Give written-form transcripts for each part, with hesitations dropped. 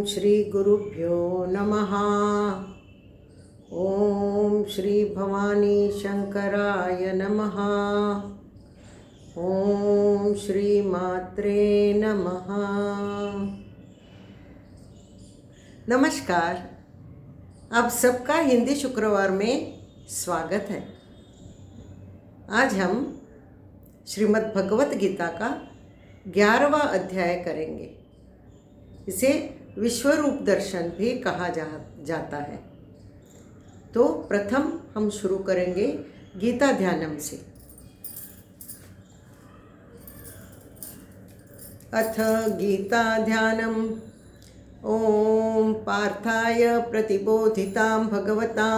श्री गुरुभ्यो नमः। ओम श्री भवानी शंकराय नमः। ओम श्री मात्रे नमः। नमस्कार, आप सबका हिंदी शुक्रवार में स्वागत है। आज हम श्रीमद् भगवत गीता का 11वां अध्याय करेंगे। इसे विश्वरूप दर्शन भी कहा जाता है। तो प्रथम हम शुरू करेंगे गीता ध्यानम से। अथ गीता ध्यानम। ओम पार्थाय प्रतिबोधितां भगवता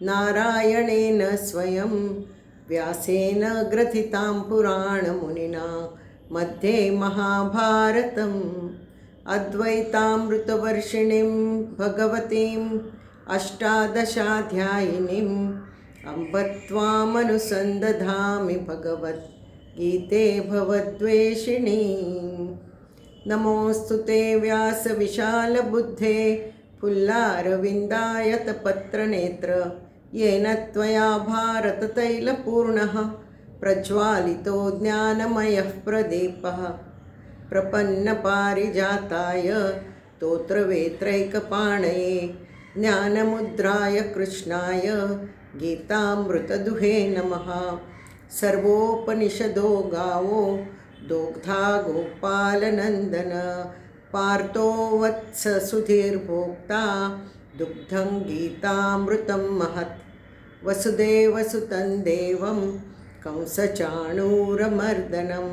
नारायणेन स्वयं व्यासेन ग्रथितां पुराणमुनिना मध्ये महाभारतम् अद्वैतामृतवर्षिणीं भगवतीम् अष्टादशाध्यायिनीम् अम्ब त्वामनुसन्दधामि भगवद्गीते भवद्वेषिणीम्। नमोऽस्तु ते व्यासविशालबुद्धे फुल्लारविन्दायतपत्रनेत्र येन त्वया भारततैलपूर्णः प्रज्वालितो ज्ञानमयः प्रदीपः प्रपन्नपारिजाताय स्तोत्रवेत्रैकपाणये ज्ञानमुद्राय कृष्णाय गीतामृतदुहे नमः। सर्वोपनिषदो गावो दोग्धा गोपालनन्दन पार्थो वत्स सुधीर्भोक्ता दुग्धं गीतामृतं महत्। वसुदेवसुतं देवं कंसचाणूरमर्दनं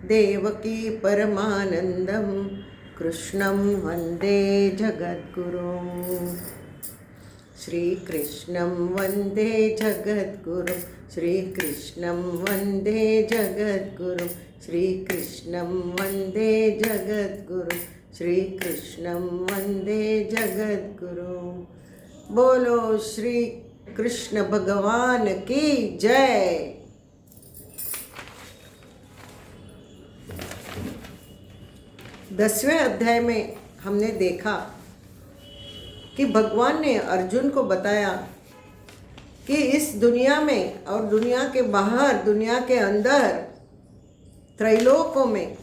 देवकी परमानन्दं कृष्णं वन्दे जगद्गुरुं। श्रीकृष्णं वन्दे जगद्गुरुं श्रीकृष्णं वन्दे जगद्गुरुं श्रीकृष्णं वन्दे जगद्गुरुं श्रीकृष्णं वन्दे जगद्गुरुं। बोलो श्री कृष्ण भगवान की जय। 10वें अध्याय में हमने देखा कि भगवान ने अर्जुन को बताया कि इस दुनिया में और दुनिया के बाहर, दुनिया के अंदर, त्रैलोकों में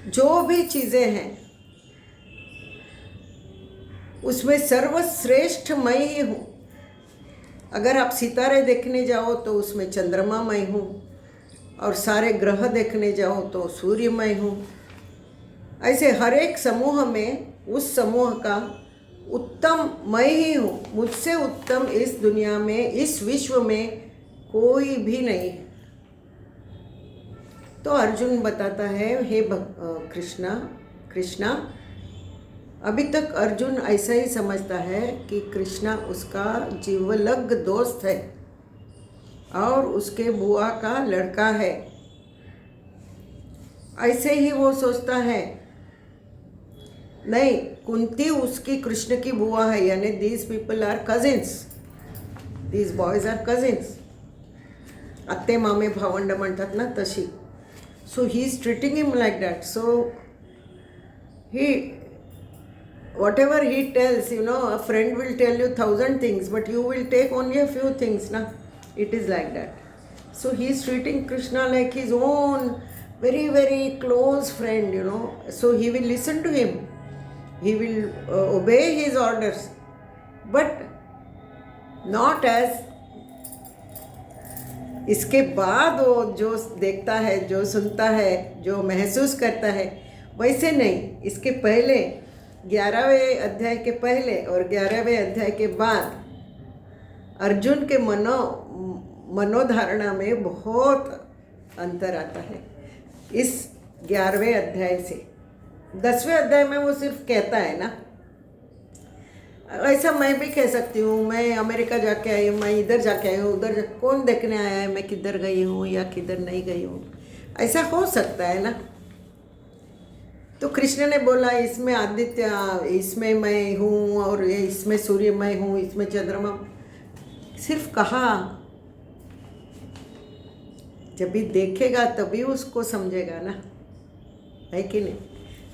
जो भी चीज़ें हैं उसमें सर्वश्रेष्ठ मैं ही हूँ। अगर आप सितारे देखने जाओ तो उसमें चंद्रमा मैं हूँ, और सारे ग्रह देखने जाओ तो सूर्य मैं हूँ। ऐसे हर एक समूह में उस समूह का उत्तम मैं ही हूँ। मुझसे उत्तम इस दुनिया में, इस विश्व में कोई भी नहीं है। तो अर्जुन बताता है, हे कृष्णा। अभी तक अर्जुन ऐसा ही समझता है कि कृष्णा उसका जीवलग दोस्त है और उसके बुआ का लड़का है। ऐसे ही वो सोचता है। नहीं, कुंती उसकी कृष्ण की बुआ है, यानी these people are cousins, these boys are cousins. अत्ते मामे भावंड म्हणतात ना तशी. So he is treating him like that. So he whatever he tells, a friend will tell you 1000 things, but you will take only a few things, na. It is like that. So he is treating Krishna like his own very, very close friend, So he will listen to him. He will obey his orders, but not as. इसके बाद वो जो देखता है, जो सुनता है, जो महसूस करता है, वैसे नहीं। इसके पहले 11वें अध्याय के पहले और 11वें अध्याय के बाद अर्जुन के मनोधारणा में बहुत अंतर आता है। इस 11वें अध्याय से 10वें अध्याय में वो सिर्फ कहता है ना। ऐसा मैं भी कह सकती हूँ, मैं अमेरिका जाके आई हूँ, मैं इधर जाके आई हूँ, उधर कौन देखने आया है, मैं किधर गई हूँ या किधर नहीं गई हूँ, ऐसा हो सकता है ना। तो कृष्ण ने बोला, इसमें आदित्य, इसमें मैं हूँ, और इसमें सूर्य मैं हूँ, इसमें चंद्रमा। सिर्फ कहा, जब भी देखेगा तभी उसको समझेगा ना, है कि नहीं।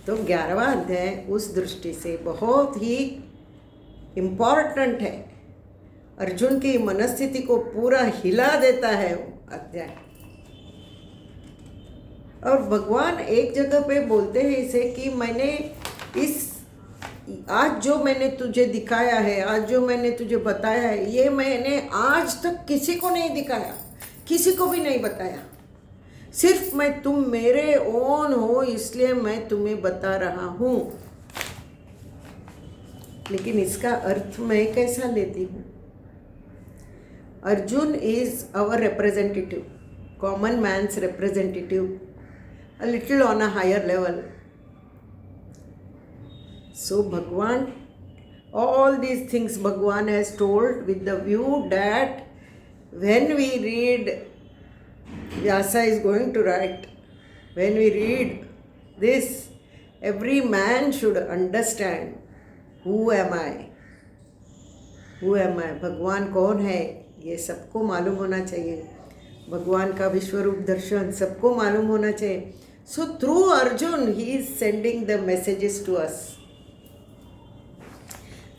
तो 11वां अध्याय उस दृष्टि से बहुत ही इम्पॉर्टेंट है। अर्जुन की मनस्थिति को पूरा हिला देता है वो अध्याय। और भगवान एक जगह पे बोलते हैं इसे कि मैंने इस आज जो मैंने तुझे दिखाया है, आज जो मैंने तुझे बताया है, ये मैंने आज तक किसी को नहीं दिखाया, किसी को भी नहीं बताया। सिर्फ मैं तुम मेरे ओन हो इसलिए मैं तुम्हें बता रहा हूँ। लेकिन इसका अर्थ मैं कैसा लेती हूँ? Arjun is our representative, common man's representative, a little on a higher level. So Bhagwan, all these things Bhagwan has told with the view that when we read, Vyasa is going to write, when we read this, every man should understand who am I? Who am I? भगवान कौन है ये सबको मालूम होना चाहिए। भगवान का विश्वरूप दर्शन सबको मालूम होना चाहिए। So through Arjun he is sending the messages to us.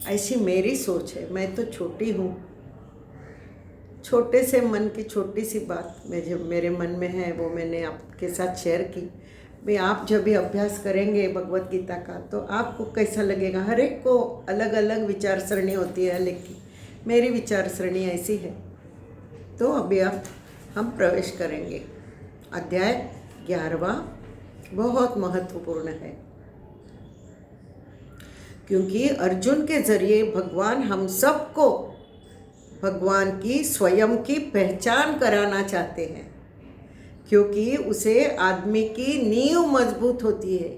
ऐसी मेरी सोच है। मैं तो छोटी हूँ, छोटे से मन की छोटी सी बात में जो मेरे मन में है वो मैंने आपके साथ शेयर की। भाई आप जब भी अभ्यास करेंगे भगवत गीता का तो आपको कैसा लगेगा? हर एक को अलग अलग विचार सरणी होती है, लेकिन मेरी विचार सरणी ऐसी है। तो अभी हम प्रवेश करेंगे। अध्याय 11वां बहुत महत्वपूर्ण है, क्योंकि अर्जुन के जरिए भगवान हम सबको भगवान की स्वयं की पहचान कराना चाहते हैं। क्योंकि उसे आदमी की नींव मजबूत होती है।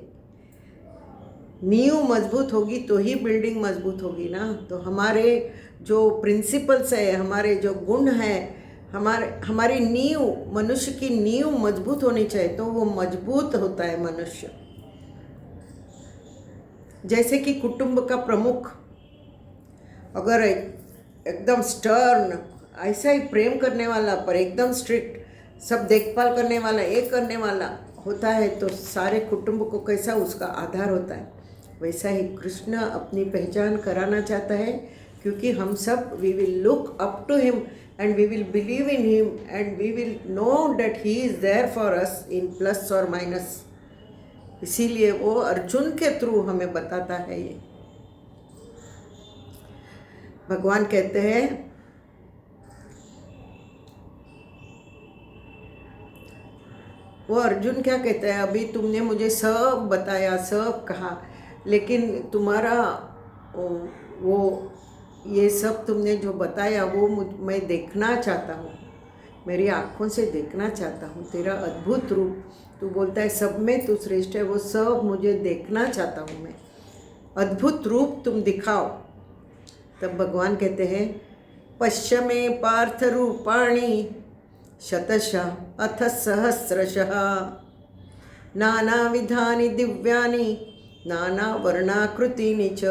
नींव मजबूत होगी तो ही बिल्डिंग मजबूत होगी ना। तो हमारे जो प्रिंसिपल्स है, हमारे जो गुण हैं, हमारी नींव, मनुष्य की नींव मजबूत होनी चाहिए, तो वो मजबूत होता है मनुष्य। जैसे कि कुटुंब का प्रमुख अगर एकदम स्टर्न, ऐसा ही प्रेम करने वाला पर एकदम स्ट्रिक्ट, सब देखभाल करने वाला, एक करने वाला होता है, तो सारे कुटुंब को कैसा उसका आधार होता है। वैसा ही कृष्ण अपनी पहचान कराना चाहता है, क्योंकि हम सब we will look up to him and we will believe in him and we will know that he is there for us in plus or minus. इसीलिए वो अर्जुन के थ्रू हमें बताता है। ये भगवान कहते हैं वो अर्जुन क्या कहते हैं? अभी तुमने मुझे सब बताया, सब कहा, लेकिन तुम्हारा वो ये सब तुमने जो बताया वो मैं देखना चाहता हूँ, मेरी आँखों से देखना चाहता हूँ तेरा अद्भुत रूप। तू बोलता है सब में तू श्रेष्ठ है, वो सब मुझे देखना चाहता हूँ मैं। अद्भुत रूप तुम दिखाओ। तब भगवान कहते हैं पश्य मे पार्थ रूपाणि शतशः अथ सहस्रशः नानाविधानि दिव्यानि नानावर्णाकृतीनि च।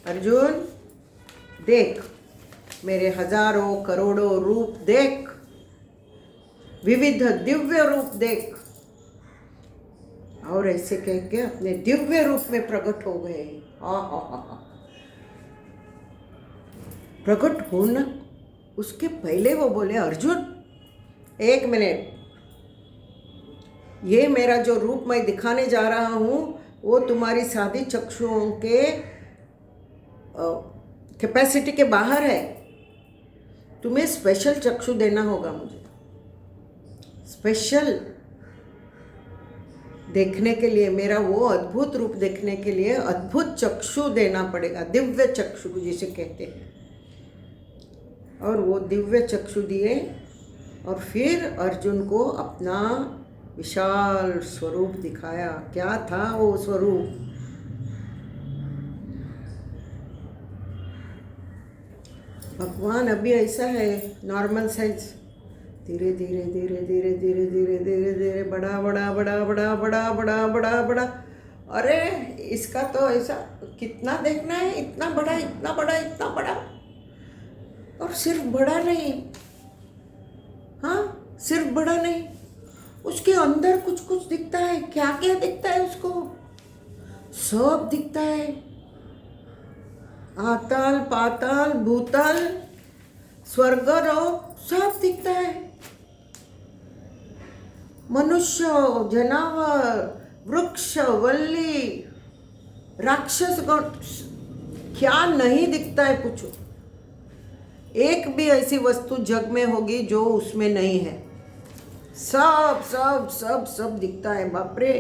अर्जुन देख, मेरे हजारों करोड़ों रूप देख, विविध दिव्य रूप देख। और ऐसे कह के अपने दिव्य रूप में प्रकट हो गए। प्रकट होना, उसके पहले वो बोले अर्जुन एक मिनट, ये मेरा जो रूप मैं दिखाने जा रहा हूँ वो तुम्हारी सादी चक्षुओं के कैपेसिटी के बाहर है। तुम्हें स्पेशल चक्षु देना होगा, मुझे स्पेशल देखने के लिए, मेरा वो अद्भुत रूप देखने के लिए अद्भुत चक्षु देना पड़ेगा, दिव्य चक्षु जिसे कहते हैं। और वो दिव्य चक्षु दिए और फिर अर्जुन को अपना विशाल स्वरूप दिखाया। क्या था वो स्वरूप? भगवान अभी ऐसा है नॉर्मल साइज, धीरे धीरे धीरे धीरे धीरे धीरे धीरे धीरे बड़ा बड़ा बड़ा बड़ा बड़ा बड़ा बड़ा बड़ा। अरे इसका तो ऐसा कितना देखना है, इतना बड़ा इतना बड़ा इतना बड़ा। और सिर्फ बड़ा नहीं, हाँ सिर्फ बड़ा नहीं, उसके अंदर कुछ कुछ दिखता है। क्या क्या दिखता है उसको? सब दिखता है, आताल पाताल भूताल स्वर्ग लोक सब दिखता है। मनुष्य, जनावर, वृक्ष, वल्ली, राक्षस गण, क्या नहीं दिखता है पूछो। एक भी ऐसी वस्तु जग में होगी जो उसमें नहीं है। सब सब सब सब दिखता है। बाप रे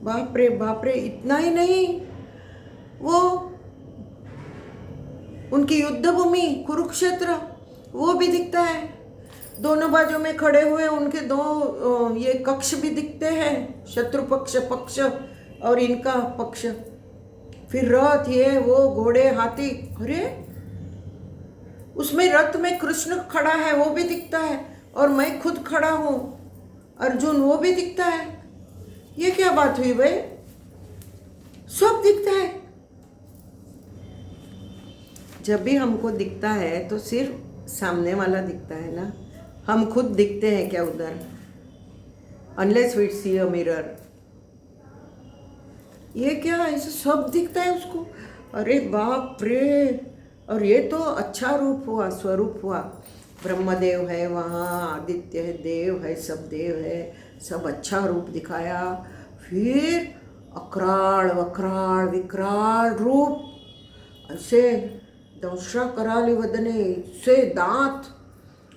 बाप रे बाप रे। इतना ही नहीं, वो उनकी युद्ध भूमि कुरुक्षेत्र वो भी दिखता है। दोनों बाजू में खड़े हुए उनके दो ये कक्ष भी दिखते हैं, शत्रु पक्ष पक्ष और इनका पक्ष। फिर रथ, ये वो घोड़े, हाथी, अरे उसमें रथ में कृष्ण खड़ा है वो भी दिखता है, और मैं खुद खड़ा हूँ अर्जुन वो भी दिखता है। ये क्या बात हुई भाई, सब दिखता है। जब भी हमको दिखता है तो सिर्फ सामने वाला दिखता है ना, हम खुद दिखते हैं क्या उधर? Unless we see a mirror. ये क्या, ऐसे सब दिखता है उसको? अरे बाप रे। और ये तो अच्छा रूप हुआ, स्वरूप हुआ। ब्रह्मदेव है वहाँ, आदित्य है, देव है, सब देव है, सब अच्छा रूप दिखाया। फिर अक्राल वक्राल विकराल रूप, ऐसे दंशा कराली वदने, से दांत।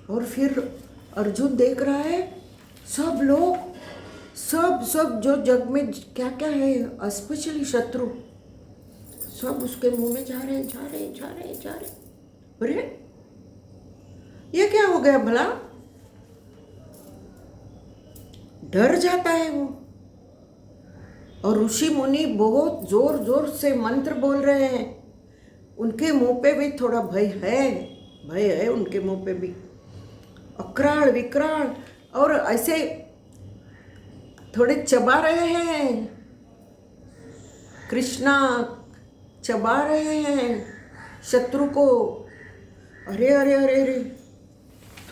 और फिर अर्जुन देख रहा है सब लोग, सब सब जो जग में क्या क्या है, स्पेशली शत्रु, सब उसके मुंह में जा रहे जा रहे जा रहे जा रहे। अरे ये क्या हो गया भला? डर जाता है वो। और ऋषि मुनि बहुत जोर जोर से मंत्र बोल रहे हैं। उनके मुंह पे भी थोड़ा भय है, भय है उनके मुंह पे भी। अक्राल विकराल, और ऐसे थोड़े चबा रहे हैं, कृष्णा चबा रहे हैं शत्रु को। अरे अरे अरे अरे,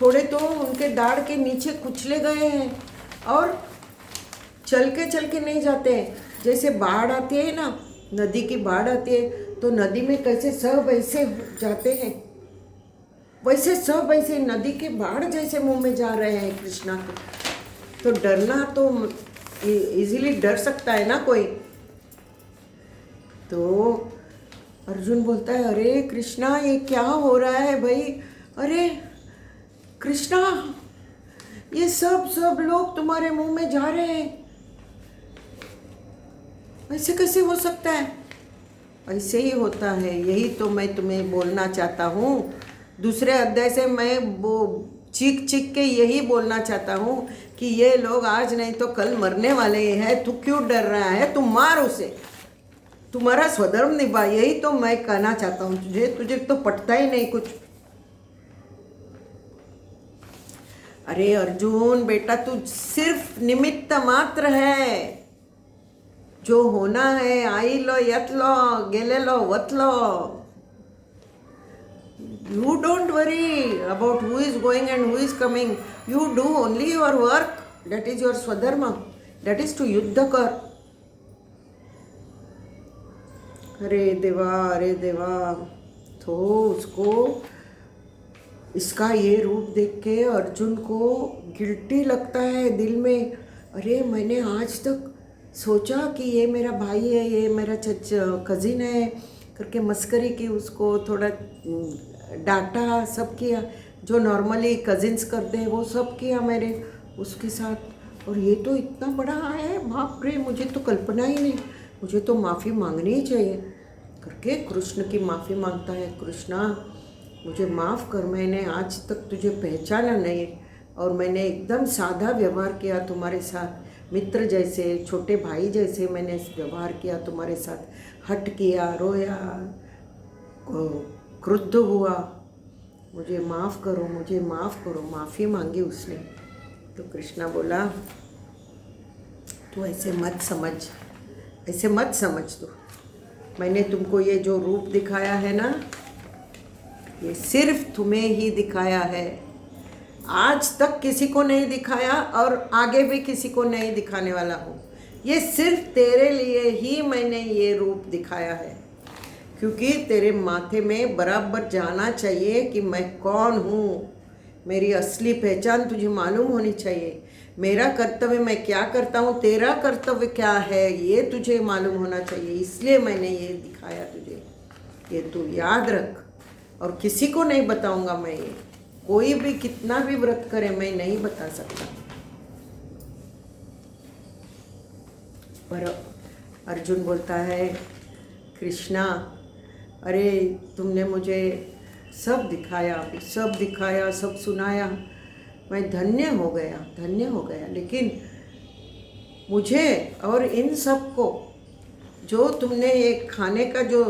थोड़े तो उनके दाढ़ के नीचे कुचले गए हैं, और चल के नहीं जाते हैं। जैसे बाढ़ आती है ना, नदी की बाढ़ आती है तो नदी में कैसे सब ऐसे जाते हैं, वैसे सब ऐसे नदी के बाढ़ जैसे मुंह में जा रहे हैं कृष्णा के। तो डरना तो इजीली डर सकता है ना कोई। तो अर्जुन बोलता है, अरे कृष्णा ये क्या हो रहा है भाई? अरे कृष्णा, ये सब लोग तुम्हारे मुंह में जा रहे हैं, ऐसे कैसे हो सकता है? ऐसे ही होता है। यही तो मैं तुम्हें बोलना चाहता हूँ। दूसरे अध्याय से मैं वो चीख के यही बोलना चाहता हूँ कि ये लोग आज नहीं तो कल मरने वाले ही हैं। तू क्यों डर रहा है? तू मार उसे, तुम्हारा स्वधर्म निभा। यही तो मैं कहना चाहता हूँ तुझे तो पटता ही नहीं कुछ। अरे अर्जुन बेटा, तू सिर्फ निमित्त मात्र है। जो होना है आई लो यत लो, गेले लो वत लो। You don't worry about who is going and who is coming. You do only your work. That is your swadharma. That is to युद्ध कर। अरे देवा। तो उसको इसका ये रूप देख के अर्जुन को गिल्टी लगता है दिल में। अरे मैंने आज तक सोचा कि ये मेरा भाई है, ये मेरा कज़िन है करके मस्करी की, उसको थोड़ा डांटा, सब किया जो नॉर्मली कज़िन्स करते हैं वो सब किया मैंने उसके साथ। और ये तो इतना बड़ा है, बाप रे, मुझे तो कल्पना ही नहीं, मुझे तो माफ़ी मांगनी ही चाहिए करके कृष्ण की माफ़ी मांगता है। कृष्णा मुझे माफ़ कर, मैंने आज तक तुझे पहचाना नहीं और मैंने एकदम सादा व्यवहार किया तुम्हारे साथ, मित्र जैसे, छोटे भाई जैसे मैंने व्यवहार किया तुम्हारे साथ। हट किया, रोया, क्रुद्ध हुआ, मुझे माफ़ करो, मुझे माफ़ करो। माफ़ी मांगी उसने। तो कृष्णा बोला, तू ऐसे मत समझ, ऐसे मत समझ। तू, मैंने तुमको ये जो रूप दिखाया है ना, ये सिर्फ तुम्हें ही दिखाया है। आज तक किसी को नहीं दिखाया और आगे भी किसी को नहीं दिखाने वाला हूँ। ये सिर्फ तेरे लिए ही मैंने ये रूप दिखाया है, क्योंकि तेरे माथे में बराबर जाना चाहिए कि मैं कौन हूँ। मेरी असली पहचान तुझे मालूम होनी चाहिए। मेरा कर्तव्य मैं क्या करता हूँ, तेरा कर्तव्य क्या है, ये तुझे मालूम होना चाहिए। इसलिए मैंने ये दिखाया तुझे, ये तू याद रख। और किसी को नहीं बताऊंगा मैं ये। कोई भी कितना भी व्रत करे मैं नहीं बता सकता। पर अर्जुन बोलता है, कृष्णा अरे तुमने मुझे सब दिखाया, सब दिखाया, सब सुनाया, मैं धन्य हो गया, धन्य हो गया। लेकिन मुझे और इन सबको जो तुमने ये खाने का जो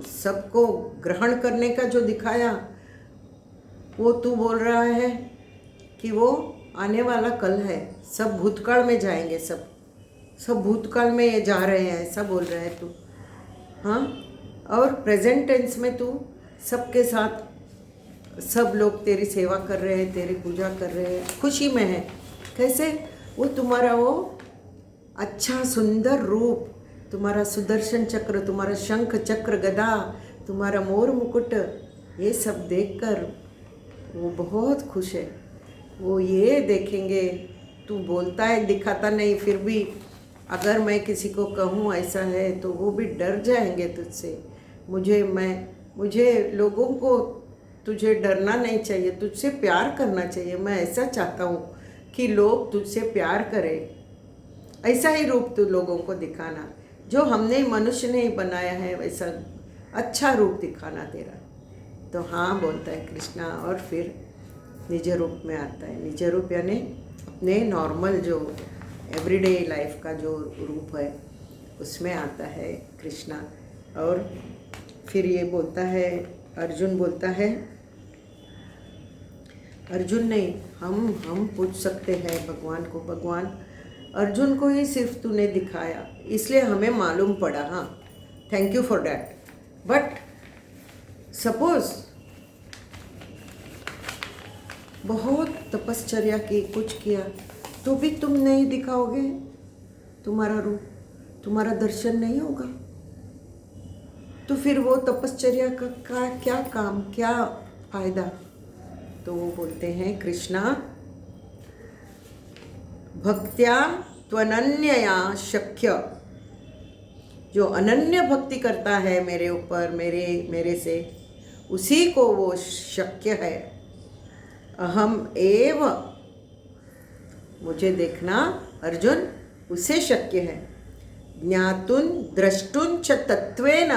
सबको ग्रहण करने का जो दिखाया, वो तू बोल रहा है कि वो आने वाला कल है, सब भूतकाल में जाएंगे, सब भूतकाल में ये जा रहे हैं, ऐसा बोल रहा है तू। हाँ, और प्रेजेंट टेंस में तू सबके साथ, सब लोग तेरी सेवा कर रहे हैं, तेरी पूजा कर रहे हैं, खुशी में है। कैसे? वो तुम्हारा वो अच्छा सुंदर रूप, तुम्हारा सुदर्शन चक्र, तुम्हारा शंख चक्र गदा, तुम्हारा मोर मुकुट, ये सब देखकर वो बहुत खुश है। वो ये देखेंगे, तू बोलता है दिखाता नहीं, फिर भी अगर मैं किसी को कहूँ ऐसा है तो वो भी डर जाएंगे तुझसे। मुझे लोगों को तुझे डरना नहीं चाहिए, तुझसे प्यार करना चाहिए। मैं ऐसा चाहता हूँ कि लोग तुझसे प्यार करें। ऐसा ही रूप तू लोगों को दिखाना, जो हमने मनुष्य ने ही बनाया है, वैसा अच्छा रूप दिखाना तेरा। तो हाँ बोलता है कृष्णा, और फिर निज रूप में आता है। निज रूप यानी अपने नॉर्मल जो एवरीडे लाइफ का जो रूप है उसमें आता है कृष्णा। और फिर ये बोलता है, अर्जुन बोलता है, अर्जुन नहीं, हम पूछ सकते हैं भगवान को, भगवान अर्जुन को ही सिर्फ तूने दिखाया इसलिए हमें मालूम पड़ा। हाँ, thank you for that. But suppose बहुत तपश्चर्या की, कुछ किया तो भी तुम नहीं दिखाओगे, तुम्हारा रूप, तुम्हारा दर्शन नहीं होगा, तो फिर वो तपश्चर्या का क्या काम, क्या फायदा? तो वो बोलते हैं कृष्णा, भक्त्या त्वनन्यया शक्य, जो अनन्य भक्ति करता है मेरे ऊपर, मेरे से, उसी को वो शक्य है। अहम एव, मुझे देखना अर्जुन, उसे शक्य है। ज्ञातुन द्रष्टुन च तत्वेन,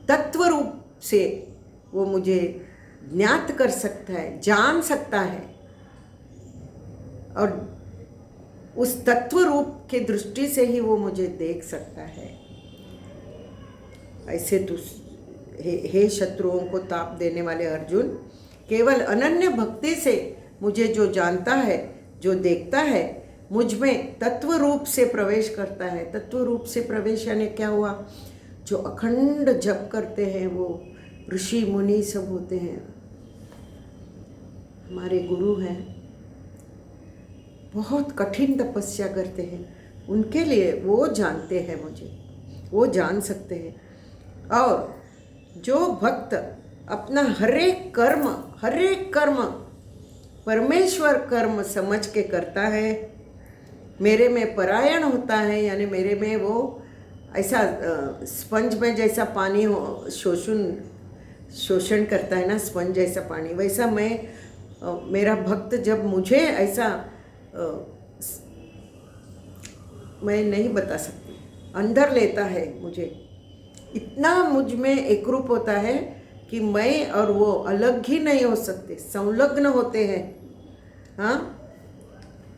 तत्व रूप से वो मुझे ज्ञात कर सकता है, जान सकता है, और उस तत्व रूप के दृष्टि से ही वो मुझे देख सकता है। ऐसे तो हे शत्रुओं को ताप देने वाले अर्जुन, केवल अनन्य भक्ति से मुझे जो जानता है, जो देखता है, मुझ में तत्व रूप से प्रवेश करता है। तत्व रूप से प्रवेश यानी क्या हुआ? जो अखंड जप करते हैं, वो ऋषि मुनि सब होते हैं, हमारे गुरु हैं, बहुत कठिन तपस्या करते हैं, उनके लिए वो जानते हैं मुझे, वो जान सकते हैं। और जो भक्त अपना हर एक कर्म परमेश्वर कर्म समझ के करता है, मेरे में परायण होता है, यानी मेरे में वो ऐसा स्पंज में जैसा पानी हो शोषण करता है ना, स्पंज जैसा पानी, वैसा मेरा भक्त जब मुझे ऐसा मैं नहीं बता सकती, अंदर लेता है मुझे, इतना मुझ में एकरूप होता है कि मैं और वो अलग ही नहीं हो सकते, संलग्न होते हैं। हाँ,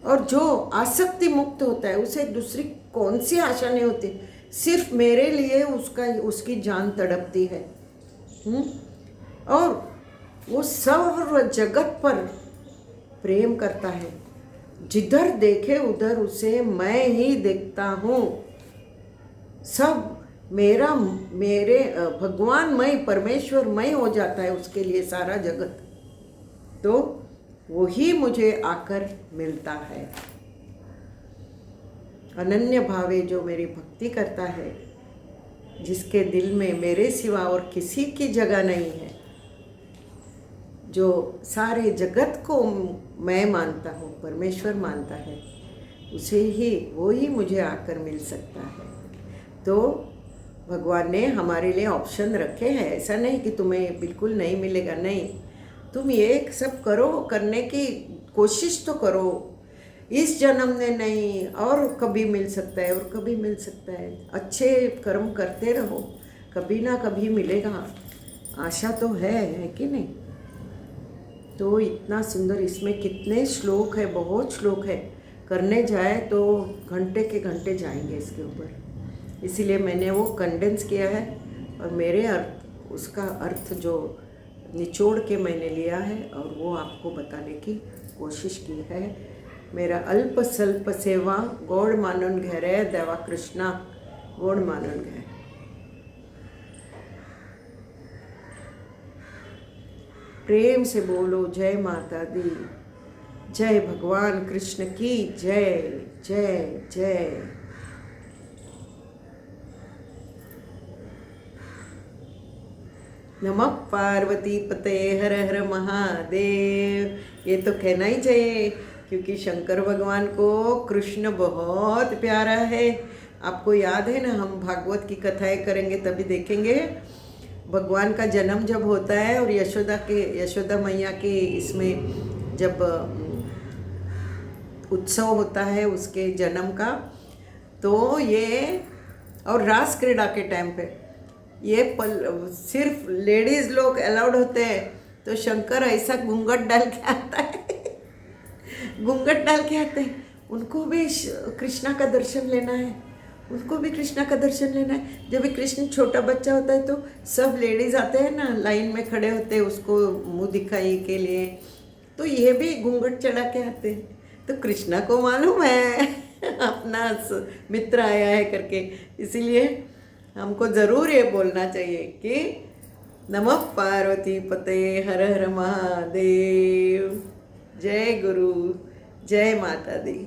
और जो आसक्ति मुक्त होता है उसे दूसरी कौन सी आशा नहीं होती, सिर्फ मेरे लिए उसकी जान तड़पती है। और वो सर्व जगत पर प्रेम करता है, जिधर देखे उधर उसे मैं ही देखता हूँ। सब मेरे भगवान मय, परमेश्वर मय हो जाता है उसके लिए सारा जगत, तो वही मुझे आकर मिलता है। अनन्य भावे जो मेरी भक्ति करता है, जिसके दिल में मेरे सिवा और किसी की जगह नहीं है, जो सारे जगत को मैं मानता हूँ, परमेश्वर मानता है, उसे ही वो ही मुझे आकर मिल सकता है। तो भगवान ने हमारे लिए ऑप्शन रखे हैं, ऐसा नहीं कि तुम्हें बिल्कुल नहीं मिलेगा, नहीं, तुम ये सब करो, करने की कोशिश तो करो। इस जन्म में नहीं, और कभी मिल सकता है, और कभी मिल सकता है। अच्छे कर्म करते रहो, कभी ना कभी मिलेगा, आशा तो है कि नहीं। तो इतना सुंदर, इसमें कितने श्लोक है, बहुत श्लोक है, करने जाए तो घंटे के घंटे जाएंगे इसके ऊपर। इसीलिए मैंने वो कंडेंस किया है और मेरे अर्थ, उसका अर्थ जो निचोड़ के मैंने लिया है और वो आपको बताने की कोशिश की है। मेरा अल्प स्वल्प सेवा गौड़ मानन घेरे देवा कृष्णा गौड़ मानन घे। प्रेम से बोलो जय माता दी, जय भगवान कृष्ण की जय जय जय। नमः पार्वती पते हर हर महादेव। ये तो कहना ही चाहिए, क्योंकि शंकर भगवान को कृष्ण बहुत प्यारा है। आपको याद है ना, हम भागवत की कथाएं करेंगे तभी देखेंगे, भगवान का जन्म जब होता है और यशोदा मैया के इसमें जब उत्सव होता है उसके जन्म का, तो ये और रास क्रीड़ा के टाइम पे ये सिर्फ लेडीज़ लोग अलाउड होते हैं। तो शंकर ऐसा घूंघट डाल के आता है घूंघट डाल के आते हैं, उनको भी कृष्णा का दर्शन लेना है, उनको भी कृष्णा का दर्शन लेना है। जब भी कृष्ण छोटा बच्चा होता है तो सब लेडीज़ आते हैं ना, लाइन में खड़े होते हैं उसको मुंह दिखाई के लिए, तो ये भी घूंघट चढ़ा के आते हैं। तो कृष्णा को मालूम है अपना मित्र आया है करके, इसीलिए हमको ज़रूर ये बोलना चाहिए कि नमः पार्वती पते हर हर महादेव, जय गुरु, जय माता दी।